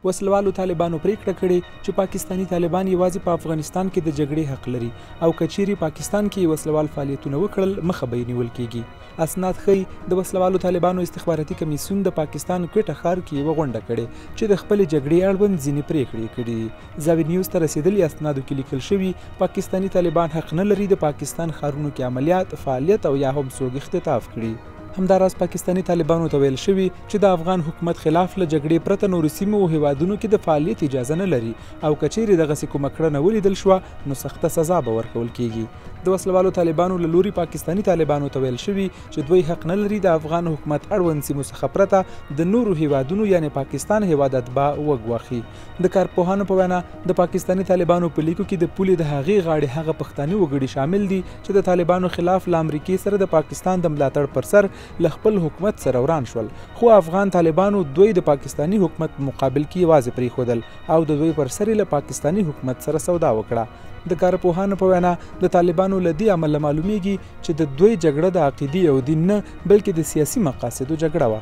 وسلوالو طالبانو پریکړه کړې چې پاکستانی طالبان یوازې په افغانستان کې د جګړې حق لري او کچيري پاکستان کې وسلوال فعالیتونه وکړل مخه به نیول کیږي. اسناد ښیي د وسلوالو طالبانو استخباراتي کمیسیون د پاکستان کوټه ښار کې یوه غونډه کړې چې د خپل جګړې اړوند ځینې پریکړې کړې. زاوی نیوز ته رسیدلي اسنادو کې لیکل شوي پاکستانی طالبان حق نه لري د پاکستان ښارونو کې عملیات فعالیت او یا هم څوک اختطاف کړي. همداراز پاکستانی طالبانو ته ویل شوي چې د افغان حکومت خلاف له جګړې پرته نورو سیمو او هیوادونو کې د فعالیت اجازه نه لري او کچېرې دغسې کومه کړنه ولیدل شوه نو سخته سزا به ورکول کیږي. د وسلوالو طالبانو له لوري پاکستانی طالبانو ته ویل شوي چې دوی حق نه لري د افغان حکومت اړوند سیمو څخه پرته د نورو هیوادونو یعنی پاکستان هیواد اتباع وګواخي. د کارپوهانو په وینا د پاکستانی طالبانو په لیکو کې د پولې د هغې غاړې هغه پښتاني وګړي شامل دي چې د طالبانو خلاف له امریکې سره د پاکستان د ملاتړ پر سر له خپل حکومت سره وران شول خو افغان طالبانو دوی د پاکستانی حکومت مقابل کې یوازې پریښودل او د دوی پر سر له پاکستانی حکومت سره سودا وکړه. د کارپوهانو په وینا د طالبانو له دې عمله معلومیږي چې د دوی جګړه د عقیدې او دین نه بلکې د سیاسي مقاصدو جګړه وه.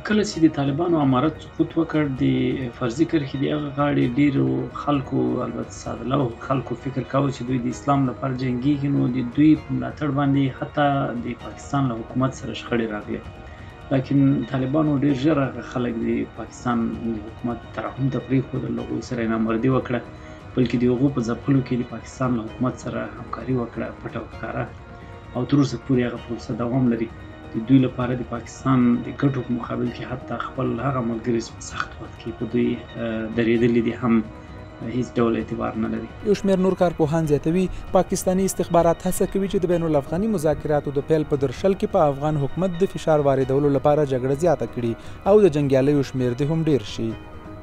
کله چې د طالبانو امارت سقوط وکړ د فرضي کرښې د هغه غاړې ډېرو خلکو البته ساده لو خلکو فکر کاوه چې دوی د اسلام لپاره جنګېږي نو د دوی په ملاتړ باندې حتی د پاکستان له حکومت سره شخړې راغلې لیکن طالبانو ډېر ژر هغه خلک د پاکستان د حکومت ترحم ته پرېښودل هغوی سره یې نامردي وکړه بلکې د هغو په ځپلو کې د پاکستان له حکومت سره همکاري وکړه پټه او ښکاره او تر اوسه پورې هغه پروسه دوام لري. د دوی لپاره د پاکستان د ګټو په مقابل کې حتی خپل هغه ملګري په سخت وخت کې په دوی درېدلي دي هم هیڅ ډول اعتبار نه لري. یو شمېر نور کارپوهان زیاتوي پاکستانی استخبارات هڅه کوي چې د بین الافغاني مذاکراتو د پیل په درشل کې په افغان حکومت د فشار واردولو لپاره جګړه زیاته کړي او د جنګیالیو شمېر دې هم ډیر شي.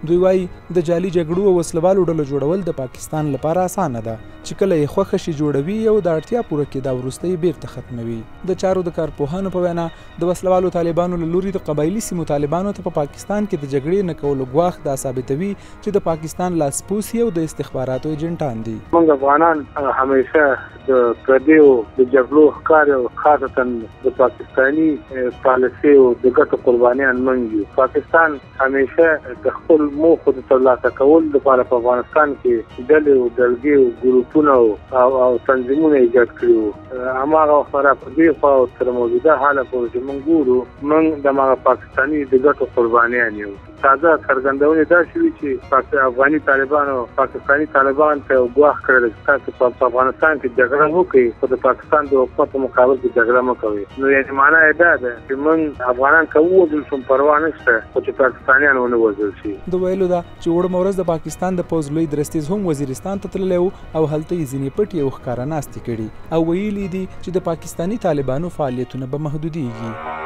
دوی وایي د جعلي جګړو او وسلوالو ډلو جوړول د پاکستان لپاره اسانه ده چې کله یې خوښه شي جوړوي او د اړتیا پوره کېدا وروسته یې بیرته ختموي. د چارو د کارپوهانو په وینا د وسلوالو طالبانو له لوري د قبایلي سیمو طالبانو ته په پاکستان کې د جګړې نه کولو ګواښ دا ثابتوي چې د پاکستان لاسپوڅي او د استخباراتو ایجنټان دي. موږ افغانان همیشه د پردیو د جګړو ښکار او خاصتا د پاکستاني پالیسۍ او د ګټو قربانیان موږ یو. پاکستان همیشه د خپل موخو د ترلاسه کولو لپاره په افغانستان کې ډلې او ډلګې او ګروپونه او تنظیمونه ایجاد کړي وو. هماغه وخت را په دې خوا تر موجوده حاله پورې چې موږ ګورو موږ د هماغه پاکستاني د ګټو قربانیان یو. تازه څرګندونې دا شوي چې افغاني طالبانو پاکستاني طالبان ته ګواښ کړی چې تاسو په افغانستان کې جګړه وکړئ خو د پاکستان د حکومت په مقابل کې جګړه مه کوئ. نو یعنې معنا یې دا ده چې موږ افغانان که ووژل شو پروا نشته خو چې پاکستانیان ونه وژل شي. د ویلو ده چې وړمه ورځ د پاکستان د پوځ لوی درستیز هم وزیرستان ته تللی و او هلته یې ځینې پټې او ښکاره ناستې کړي او ویلي دي چې د پاکستاني طالبانو فعالیتونه به محدودیږي.